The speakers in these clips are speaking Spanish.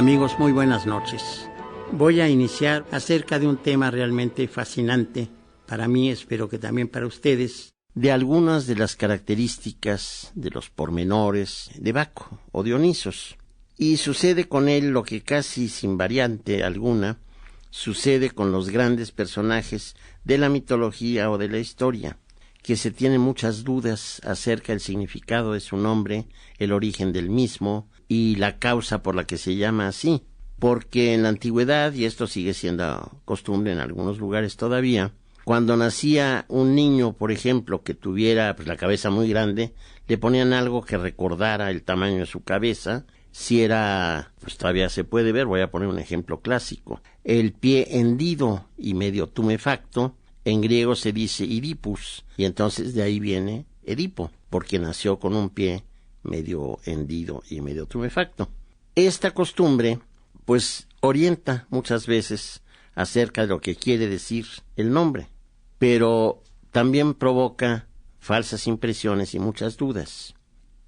Amigos, muy buenas noches. Voy a iniciar acerca de un tema realmente fascinante para mí, espero que también para ustedes, de algunas de las características de los pormenores de Baco o Dionisos. Y sucede con él lo que casi sin variante alguna sucede con los grandes personajes de la mitología o de la historia, que se tienen muchas dudas acerca del significado de su nombre, el origen del mismo y la causa por la que se llama así, porque en la antigüedad, y esto sigue siendo costumbre en algunos lugares todavía, cuando nacía un niño, por ejemplo, que tuviera la cabeza muy grande, le ponían algo que recordara el tamaño de su cabeza. Si era, pues todavía se puede ver, voy a poner un ejemplo clásico, el pie hendido y medio tumefacto, en griego se dice Idipus, y entonces de ahí viene Edipo, porque nació con un pie medio hendido y medio tumefacto. Esta costumbre, pues, orienta muchas veces acerca de lo que quiere decir el nombre, pero también provoca falsas impresiones y muchas dudas.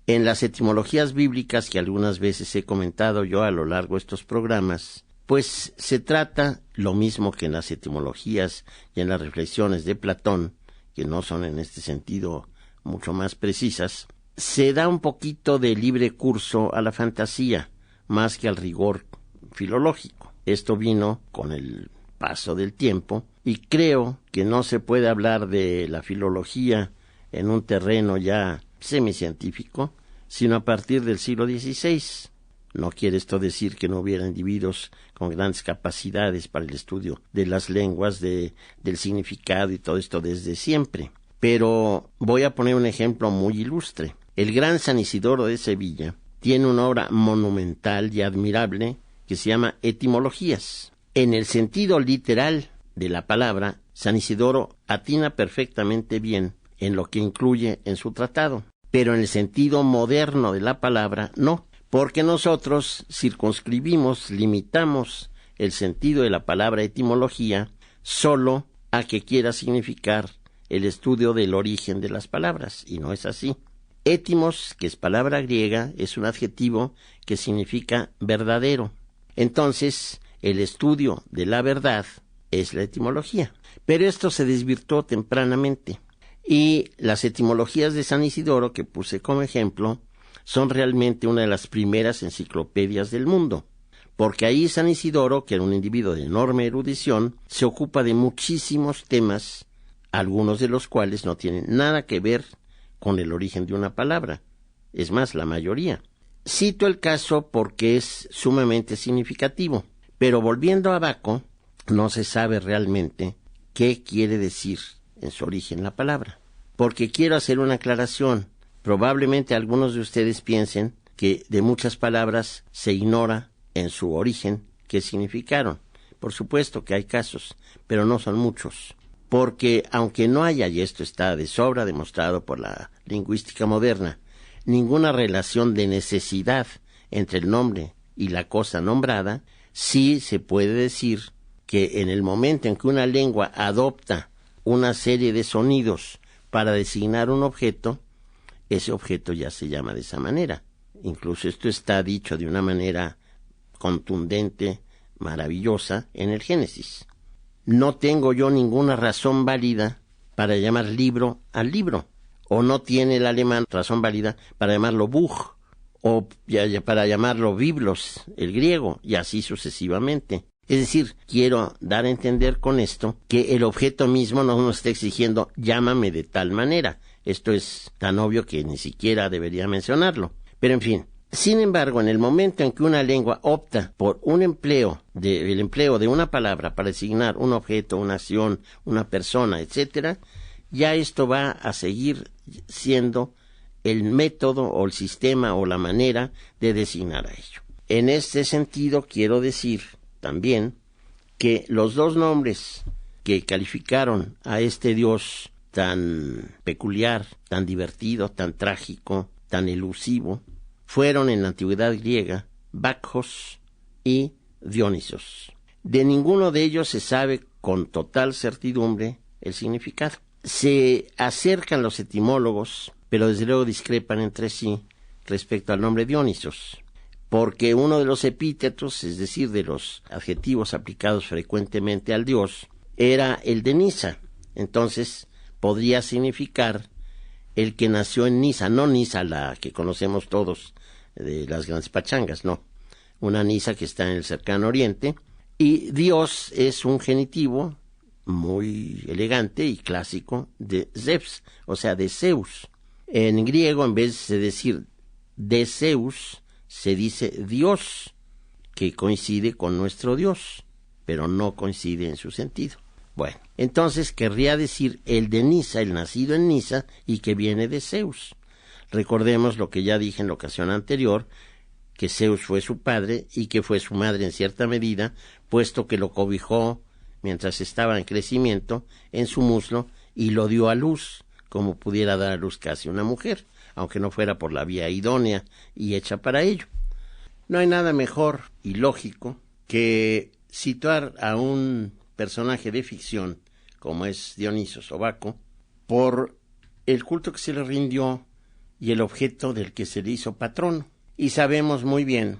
En las etimologías bíblicas, que algunas veces he comentado yo a lo largo de estos programas, pues se trata lo mismo que en las etimologías y en las reflexiones de Platón, que no son en este sentido mucho más precisas. Se da un poquito de libre curso a la fantasía, más que al rigor filológico. Esto vino con el paso del tiempo, y creo que no se puede hablar de la filología en un terreno ya semicientífico, sino a partir del siglo XVI. No quiere esto decir que no hubiera individuos con grandes capacidades para el estudio de las lenguas, del significado y todo esto desde siempre. Pero voy a poner un ejemplo muy ilustre. El gran San Isidoro de Sevilla tiene una obra monumental y admirable que se llama Etimologías. En el sentido literal de la palabra, San Isidoro atina perfectamente bien en lo que incluye en su tratado, pero en el sentido moderno de la palabra no, porque nosotros circunscribimos, limitamos el sentido de la palabra etimología solo a que quiera significar el estudio del origen de las palabras, y no es así. Étimos, que es palabra griega, es un adjetivo que significa verdadero. Entonces, el estudio de la verdad es la etimología. Pero esto se desvirtuó tempranamente. Y las etimologías de San Isidoro, que puse como ejemplo, son realmente una de las primeras enciclopedias del mundo. Porque ahí San Isidoro, que era un individuo de enorme erudición, se ocupa de muchísimos temas, algunos de los cuales no tienen nada que ver con el origen de una palabra. Es más, la mayoría. Cito el caso porque es sumamente significativo. Pero volviendo a Baco, no se sabe realmente qué quiere decir en su origen la palabra. Porque quiero hacer una aclaración. Probablemente algunos de ustedes piensen que de muchas palabras se ignora en su origen qué significaron. Por supuesto que hay casos, pero no son muchos. Porque aunque no haya, y esto está de sobra demostrado por la lingüística moderna, ninguna relación de necesidad entre el nombre y la cosa nombrada, sí se puede decir que en el momento en que una lengua adopta una serie de sonidos para designar un objeto, ese objeto ya se llama de esa manera. Incluso esto está dicho de una manera contundente, maravillosa, en el Génesis. No tengo yo ninguna razón válida para llamar libro al libro, o no tiene el alemán razón válida para llamarlo Buch, o para llamarlo Biblos, el griego, y así sucesivamente. Es decir, quiero dar a entender con esto que el objeto mismo no nos está exigiendo llámame de tal manera. Esto es tan obvio que ni siquiera debería mencionarlo. Pero en fin, sin embargo, en el momento en que una lengua opta por el empleo de una palabra para designar un objeto, una acción, una persona, etc., ya esto va a seguir siendo el método o el sistema o la manera de designar a ello. En este sentido, quiero decir también que los dos nombres que calificaron a este dios tan peculiar, tan divertido, tan trágico, tan elusivo, fueron en la antigüedad griega Bacchos y Dionisos. De ninguno de ellos se sabe con total certidumbre el significado. Se acercan los etimólogos, pero desde luego discrepan entre sí respecto al nombre Dionisos. porque uno de los epítetos, es decir, de los adjetivos aplicados frecuentemente al dios, era el de Nisa. Entonces, podría significar el que nació en Nisa, no Nisa la que conocemos todos de las grandes pachangas, no. Una Nisa que está en el cercano oriente. Y Dios es un genitivo muy elegante y clásico de Zeus, o sea, de Zeus. En griego, en vez de decir de Zeus, se dice Dios, que coincide con nuestro Dios, pero no coincide en su sentido. Bueno, entonces querría decir el de Nisa, el nacido en Nisa, y que viene de Zeus. Recordemos lo que ya dije en la ocasión anterior, que Zeus fue su padre y que fue su madre en cierta medida, puesto que lo cobijó mientras estaba en crecimiento en su muslo y lo dio a luz, como pudiera dar a luz casi una mujer, aunque no fuera por la vía idónea y hecha para ello. No hay nada mejor y lógico que situar a un personaje de ficción, como es Dioniso Sobaco, por el culto que se le rindió y el objeto del que se le hizo patrono. Y sabemos muy bien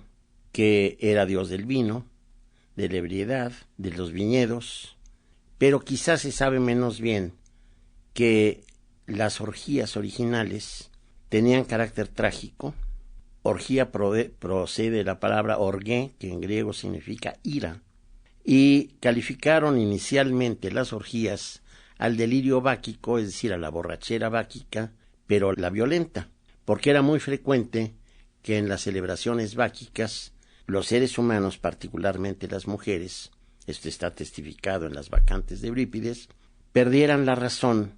que era dios del vino, de la ebriedad, de los viñedos, pero quizás se sabe menos bien que las orgías originales tenían carácter trágico. Orgía procede de la palabra orgé, que en griego significa ira, y calificaron inicialmente las orgías al delirio báquico, es decir, a la borrachera báquica, pero la violenta, porque era muy frecuente que en las celebraciones báquicas los seres humanos, particularmente las mujeres, esto está testificado en las bacantes de Eurípides, perdieran la razón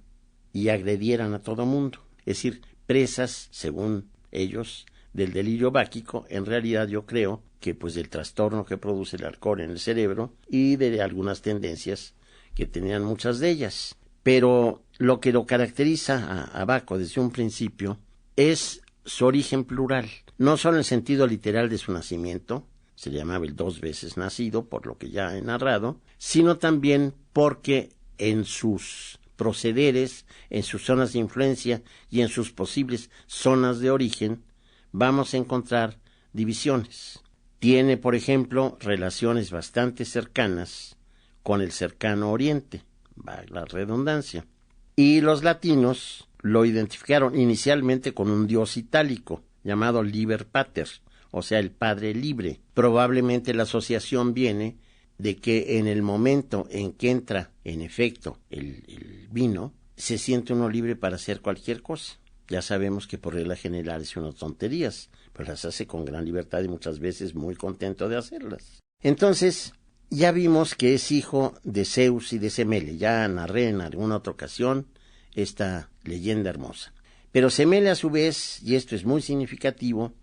y agredieran a todo mundo, es decir, presas, según ellos, del delirio báquico, en realidad yo creo que pues del trastorno que produce el alcohol en el cerebro y de algunas tendencias que tenían muchas de ellas. Pero lo que lo caracteriza a Baco desde un principio es su origen plural, no solo en el sentido literal de su nacimiento, se le llamaba el 2 veces nacido, por lo que ya he narrado, sino también porque en sus procederes, en sus zonas de influencia y en sus posibles zonas de origen, vamos a encontrar divisiones. Tiene, por ejemplo, relaciones bastante cercanas con el cercano oriente, va la redundancia. Y los latinos lo identificaron inicialmente con un dios itálico, llamado Liber Pater, o sea, el Padre Libre. Probablemente la asociación viene de que en el momento en que entra, en efecto, el vino, se siente uno libre para hacer cualquier cosa. Ya sabemos que por regla general es unas tonterías, pero las hace con gran libertad y muchas veces muy contento de hacerlas. Entonces, ya vimos que es hijo de Zeus y de Semele. Ya narré en alguna otra ocasión esta leyenda hermosa. Pero Semele, a su vez, y esto es muy significativo,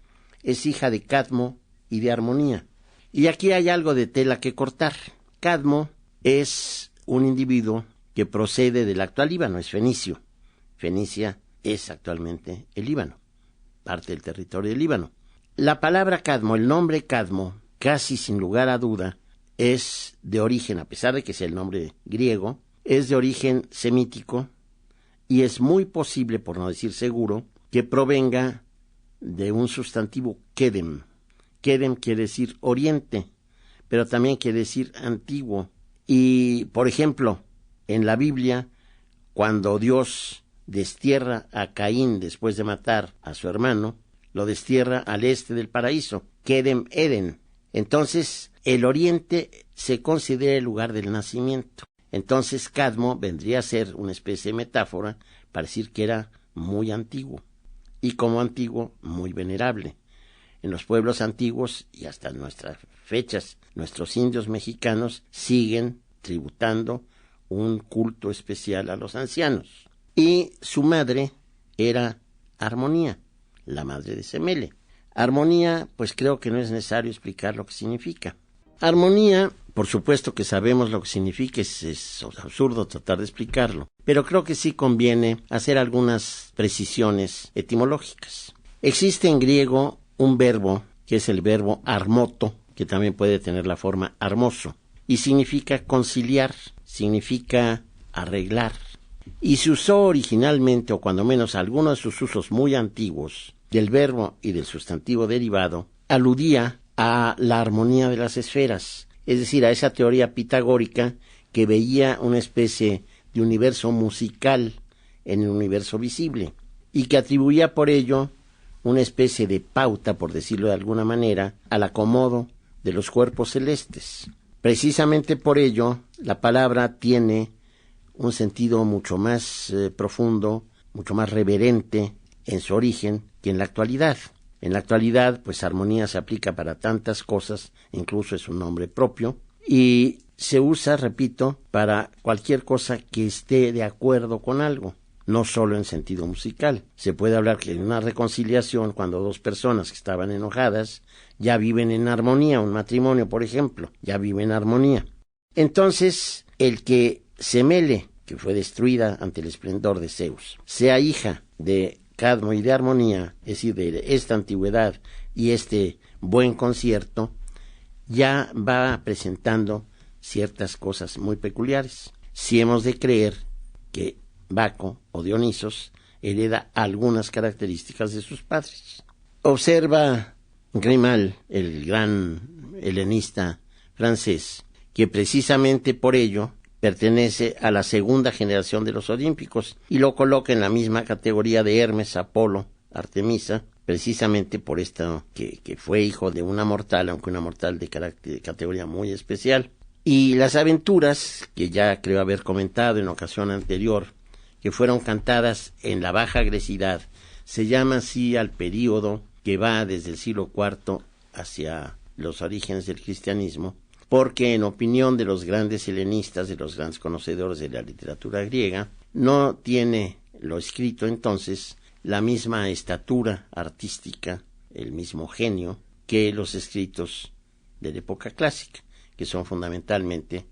es hija de Cadmo y de Armonía. Y aquí hay algo de tela que cortar. Cadmo es un individuo que procede del actual Líbano, es fenicio. Fenicia es actualmente el Líbano, parte del territorio del Líbano. La palabra Cadmo, el nombre Cadmo, casi sin lugar a duda, es de origen, a pesar de que sea el nombre griego, es de origen semítico y es muy posible, por no decir seguro, que provenga de un sustantivo Kedem. Kedem quiere decir oriente, pero también quiere decir antiguo. Y, por ejemplo, en la Biblia, cuando Dios destierra a Caín después de matar a su hermano, lo destierra al este del paraíso, Kedem Eden. Entonces, el oriente se considera el lugar del nacimiento. Entonces, Cadmo vendría a ser una especie de metáfora para decir que era muy antiguo, y como antiguo, muy venerable. En los pueblos antiguos, y hasta en nuestras fechas, nuestros indios mexicanos siguen tributando un culto especial a los ancianos. Y su madre era Armonía, la madre de Semele. Armonía, pues creo que no es necesario explicar lo que significa. Armonía, por supuesto que sabemos lo que significa, es absurdo tratar de explicarlo, pero creo que sí conviene hacer algunas precisiones etimológicas. Existe en griego un verbo, que es el verbo armoto, que también puede tener la forma armoso, y significa conciliar, significa arreglar. Y se usó originalmente, o cuando menos algunos de sus usos muy antiguos, del verbo y del sustantivo derivado, aludía a la armonía de las esferas, es decir, a esa teoría pitagórica que veía una especie de universo musical en el universo visible y que atribuía por ello una especie de pauta, por decirlo de alguna manera, al acomodo de los cuerpos celestes. Precisamente por ello, la palabra tiene un sentido mucho más profundo, mucho más reverente en su origen que en la actualidad. En la actualidad, pues armonía se aplica para tantas cosas, incluso es un nombre propio, y se usa, repito, para cualquier cosa que esté de acuerdo con algo, no solo en sentido musical. Se puede hablar que en una reconciliación, cuando dos personas que estaban enojadas ya viven en armonía, un matrimonio, por ejemplo, ya vive en armonía. Entonces, el que Semele, que fue destruida ante el esplendor de Zeus, sea hija de Cadmo y de Armonía, es decir, de esta antigüedad y este buen concierto, ya va presentando ciertas cosas muy peculiares. Si hemos de creer que Baco o Dionisos hereda algunas características de sus padres. Observa Grimal, el gran helenista francés, que precisamente por ello pertenece a la segunda generación de los olímpicos y lo coloca en la misma categoría de Hermes, Apolo, Artemisa, precisamente por esto que fue hijo de una mortal, aunque una mortal de categoría muy especial. Y las aventuras, que ya creo haber comentado en ocasión anterior, que fueron cantadas en la baja grecidad, se llama así al período que va desde el siglo IV hacia los orígenes del cristianismo, porque en opinión de los grandes helenistas, de los grandes conocedores de la literatura griega, no tiene lo escrito entonces la misma estatura artística, el mismo genio, que los escritos de la época clásica, que son fundamentalmente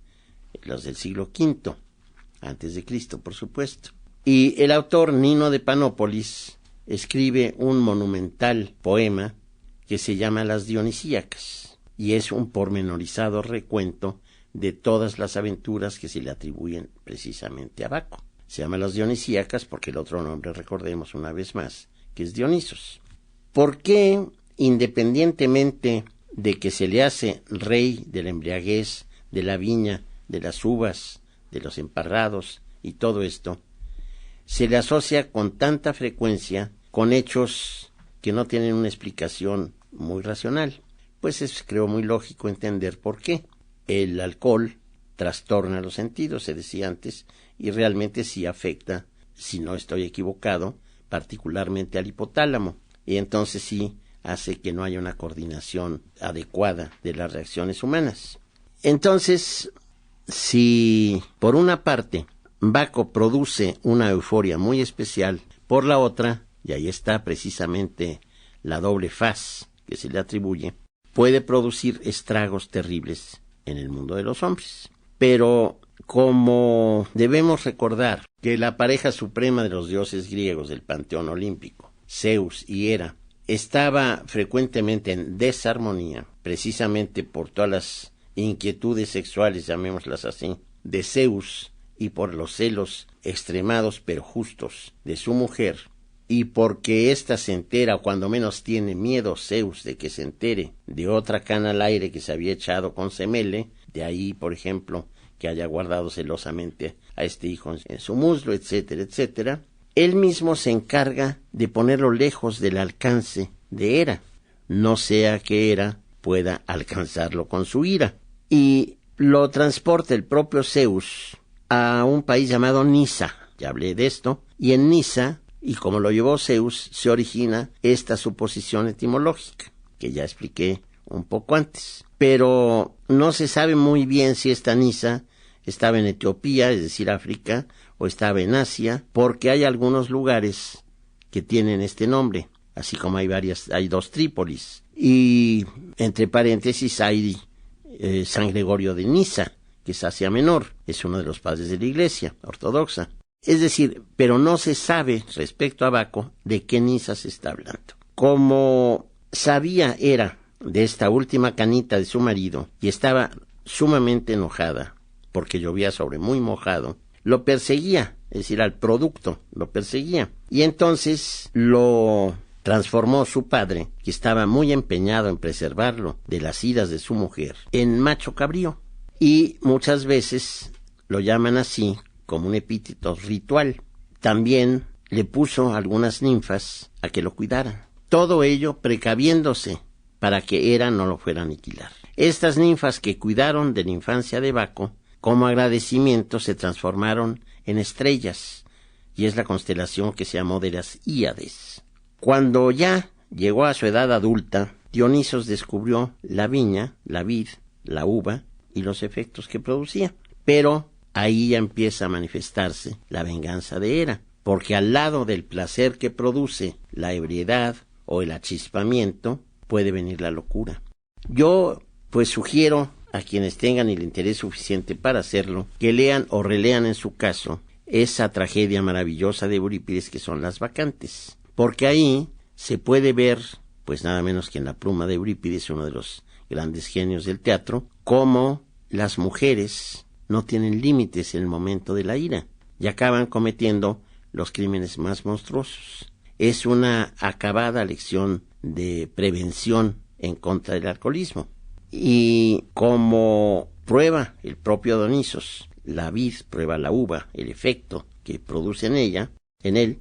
los del siglo V, antes de Cristo, por supuesto. Y el autor Nino de Panópolis escribe un monumental poema que se llama Las Dionisíacas, y es un pormenorizado recuento de todas las aventuras que se le atribuyen precisamente a Baco. Se llama Las Dionisíacas porque el otro nombre, recordemos una vez más, que es Dionisos. ¿Por qué, independientemente de que se le hace rey de la embriaguez, de la viña, de las uvas, de los emparrados y todo esto, se le asocia con tanta frecuencia con hechos que no tienen una explicación muy racional? Pues es, creo, muy lógico entender por qué. El alcohol trastorna los sentidos, se decía antes, y realmente sí afecta, si no estoy equivocado, particularmente al hipotálamo, y entonces sí hace que no haya una coordinación adecuada de las reacciones humanas. Entonces, si por una parte Baco produce una euforia muy especial, por la otra, y ahí está precisamente la doble faz que se le atribuye, puede producir estragos terribles en el mundo de los hombres. Pero como debemos recordar que la pareja suprema de los dioses griegos del panteón olímpico, Zeus y Hera, estaba frecuentemente en desarmonía, precisamente por todas las inquietudes sexuales, llamémoslas así, de Zeus y por los celos extremados pero justos de su mujer, y porque ésta se entera, o cuando menos tiene miedo Zeus de que se entere de otra cana al aire que se había echado con Semele, de ahí, por ejemplo, que haya guardado celosamente a este hijo en su muslo, etcétera, etcétera, él mismo se encarga de ponerlo lejos del alcance de Hera, no sea que Hera pueda alcanzarlo con su ira, y lo transporta el propio Zeus a un país llamado Nisa, ya hablé de esto, y en Nisa, y como lo llevó Zeus, se origina esta suposición etimológica, que ya expliqué un poco antes. Pero no se sabe muy bien si esta Nisa estaba en Etiopía, es decir, África, o estaba en Asia, porque hay algunos lugares que tienen este nombre, así como hay dos Trípolis. Y, entre paréntesis, hay San Gregorio de Nisa, que es Asia Menor, es uno de los padres de la Iglesia ortodoxa. Es decir, pero no se sabe respecto a Baco de qué Nisa se está hablando. Como sabía Hera de esta última canita de su marido y estaba sumamente enojada porque llovía sobre muy mojado, lo perseguía, es decir, al producto lo perseguía, y entonces lo transformó su padre, que estaba muy empeñado en preservarlo de las iras de su mujer, en macho cabrío, y muchas veces lo llaman así como un epíteto ritual. También le puso algunas ninfas a que lo cuidaran. Todo ello precaviéndose para que Hera no lo fuera a aniquilar. Estas ninfas que cuidaron de la infancia de Baco, como agradecimiento se transformaron en estrellas, y es la constelación que se llamó de las Híades. Cuando ya llegó a su edad adulta, Dionisos descubrió la viña, la vid, la uva y los efectos que producía. Pero ahí ya empieza a manifestarse la venganza de Hera, porque al lado del placer que produce la ebriedad o el achispamiento, puede venir la locura. Yo, pues, sugiero a quienes tengan el interés suficiente para hacerlo, que lean o relean en su caso esa tragedia maravillosa de Eurípides que son Las Bacantes, porque ahí se puede ver, pues nada menos que en la pluma de Eurípides, uno de los grandes genios del teatro, cómo las mujeres no tienen límites en el momento de la ira y acaban cometiendo los crímenes más monstruosos. Es una acabada lección de prevención en contra del alcoholismo. Y como prueba el propio Dionisos, la vid prueba la uva, el efecto que produce en él,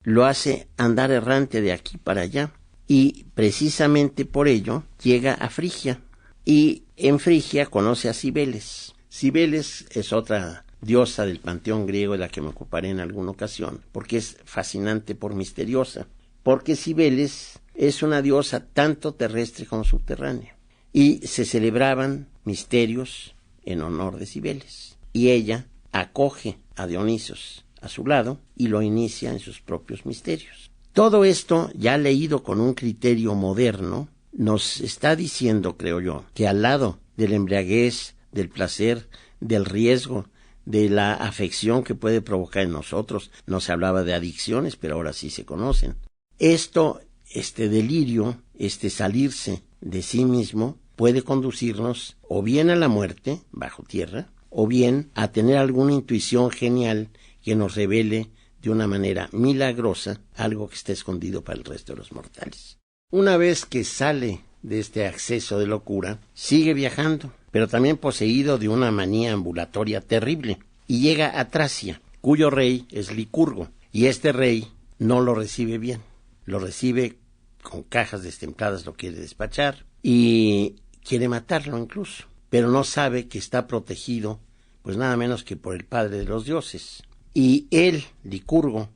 lo hace andar errante de aquí para allá, y precisamente por ello llega a Frigia, y en Frigia conoce a Cibeles. Cibeles es otra diosa del panteón griego de la que me ocuparé en alguna ocasión, porque es fascinante por misteriosa, porque Cibeles es una diosa tanto terrestre como subterránea, y se celebraban misterios en honor de Cibeles, y ella acoge a Dionisos a su lado y lo inicia en sus propios misterios. Todo esto, ya leído con un criterio moderno, nos está diciendo, creo yo, que al lado de la embriaguez, del placer, del riesgo, de la afección que puede provocar en nosotros, no se hablaba de adicciones, pero ahora sí se conocen. Este delirio, salirse de sí mismo, puede conducirnos o bien a la muerte, bajo tierra, o bien a tener alguna intuición genial que nos revele de una manera milagrosa algo que está escondido para el resto de los mortales. Una vez que sale de este acceso de locura, sigue viajando, pero también poseído de una manía ambulatoria terrible, y llega a Tracia, cuyo rey es Licurgo, y este rey no lo recibe bien, lo recibe con cajas destempladas, lo quiere despachar, y quiere matarlo incluso, pero no sabe que está protegido, pues nada menos que por el padre de los dioses. Y él, Licurgo,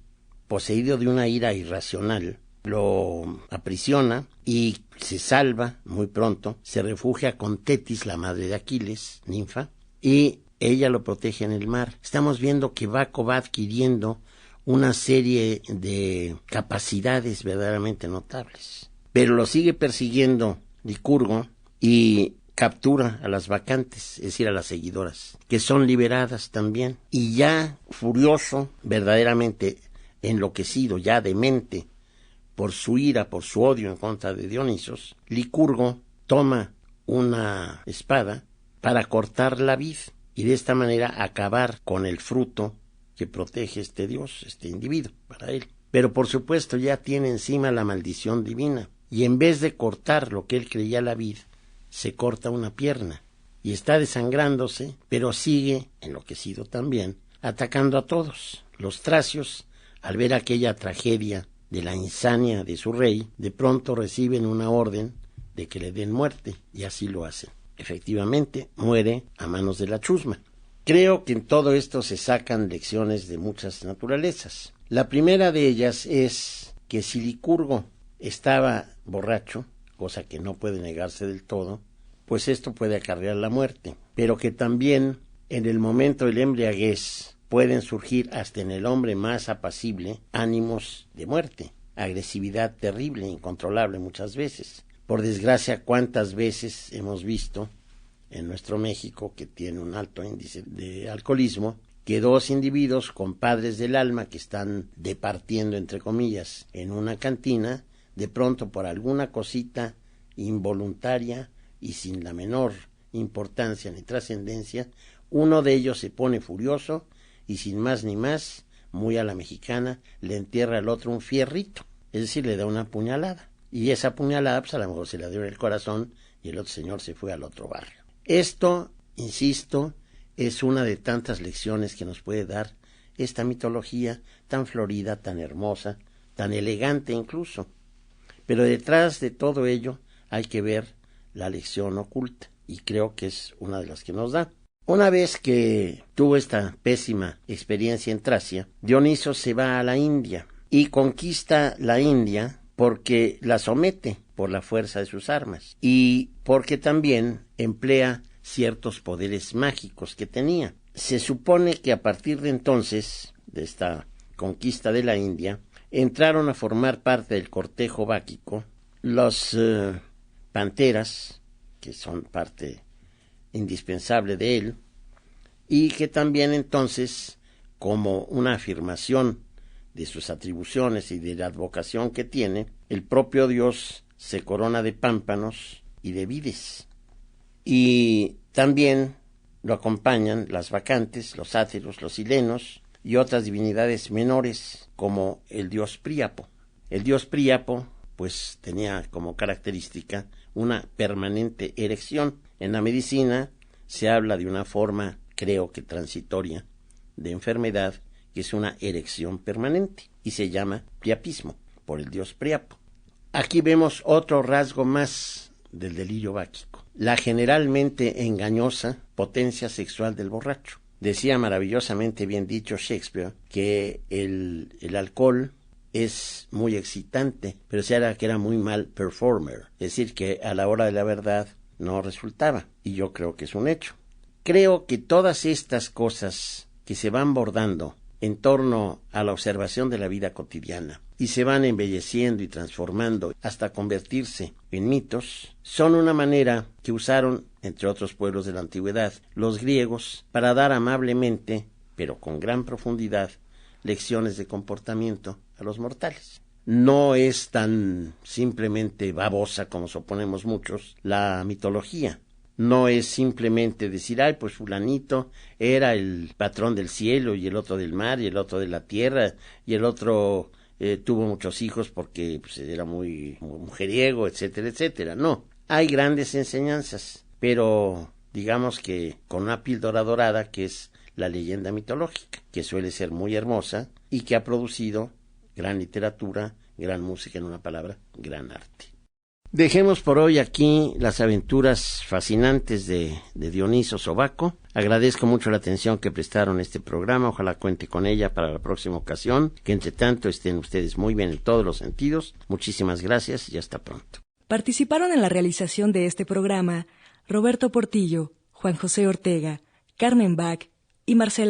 poseído de una ira irracional, lo aprisiona y se salva muy pronto, se refugia con Tetis, la madre de Aquiles, ninfa, y ella lo protege en el mar. Estamos viendo que Baco va adquiriendo una serie de capacidades verdaderamente notables. Pero lo sigue persiguiendo Licurgo y captura a las bacantes, es decir, a las seguidoras, que son liberadas también. Y ya furioso, verdaderamente enloquecido, ya demente, por su ira, por su odio en contra de Dionisos, Licurgo toma una espada para cortar la vid y de esta manera acabar con el fruto que protege este dios, este individuo, para él. Pero por supuesto ya tiene encima la maldición divina, y en vez de cortar lo que él creía la vid, se corta una pierna, y está desangrándose, pero sigue, enloquecido también, atacando a todos. Los tracios, al ver aquella tragedia de la insania de su rey, de pronto reciben una orden de que le den muerte, y así lo hacen. Efectivamente, muere a manos de la chusma. Creo que en todo esto se sacan lecciones de muchas naturalezas. La primera de ellas es que si Licurgo estaba borracho, cosa que no puede negarse del todo, pues esto puede acarrear la muerte, pero que también en el momento de la embriaguez pueden surgir hasta en el hombre más apacible ánimos de muerte, agresividad terrible, incontrolable muchas veces. Por desgracia, ¿cuántas veces hemos visto en nuestro México, que tiene un alto índice de alcoholismo, que dos individuos, compadres del alma, que están departiendo, entre comillas, en una cantina, de pronto por alguna cosita involuntaria y sin la menor importancia ni trascendencia, uno de ellos se pone furioso y sin más ni más, muy a la mexicana, le entierra al otro un fierrito. es decir, le da una puñalada. Y esa puñalada, pues a lo mejor se la dio en el corazón y el otro señor se fue al otro barrio. Esto, insisto, es una de tantas lecciones que nos puede dar esta mitología tan florida, tan hermosa, tan elegante incluso. Pero detrás de todo ello hay que ver la lección oculta, y creo que es una de las que nos da. Una vez que tuvo esta pésima experiencia en Tracia, Dioniso se va a la India y conquista la India porque la somete por la fuerza de sus armas y porque también emplea ciertos poderes mágicos que tenía. Se supone que a partir de entonces, de esta conquista de la India, entraron a formar parte del cortejo báquico los panteras, que son parte indispensable de él, y que también entonces, como una afirmación de sus atribuciones y de la advocación que tiene, el propio Dios se corona de pámpanos y de vides. Y también lo acompañan las bacantes, los sátiros, los silenos y otras divinidades menores, como el dios Príapo. El dios Príapo, pues, tenía como característica una permanente erección. En la medicina se habla de una forma, creo que transitoria, de enfermedad, que es una erección permanente, y se llama priapismo, por el dios Príapo. Aquí vemos otro rasgo más del delirio báquico, la generalmente engañosa potencia sexual del borracho. Decía maravillosamente bien dicho Shakespeare que el alcohol es muy excitante, pero se era que era muy mal performer, es decir, que a la hora de la verdad no resultaba, y yo creo que es un hecho. Creo que todas estas cosas que se van bordando en torno a la observación de la vida cotidiana y se van embelleciendo y transformando hasta convertirse en mitos, son una manera que usaron, entre otros pueblos de la antigüedad, los griegos para dar amablemente, pero con gran profundidad, lecciones de comportamiento a los mortales. No es tan simplemente babosa como suponemos muchos la mitología. No es simplemente decir, ay, pues fulanito era el patrón del cielo y el otro del mar y el otro de la tierra y el otro tuvo muchos hijos porque pues, era muy mujeriego, etcétera, etcétera. No, hay grandes enseñanzas, pero digamos que con una píldora dorada que es la leyenda mitológica, que suele ser muy hermosa y que ha producido gran literatura, gran música, en una palabra, gran arte. Dejemos por hoy aquí las aventuras fascinantes de Dioniso Sobaco. Agradezco mucho la atención que prestaron a este programa. Ojalá cuente con ella para la próxima ocasión. Que entre tanto estén ustedes muy bien en todos los sentidos. Muchísimas gracias y hasta pronto. Participaron en la realización de este programa Roberto Portillo, Juan José Ortega, Carmen Bach y Marcela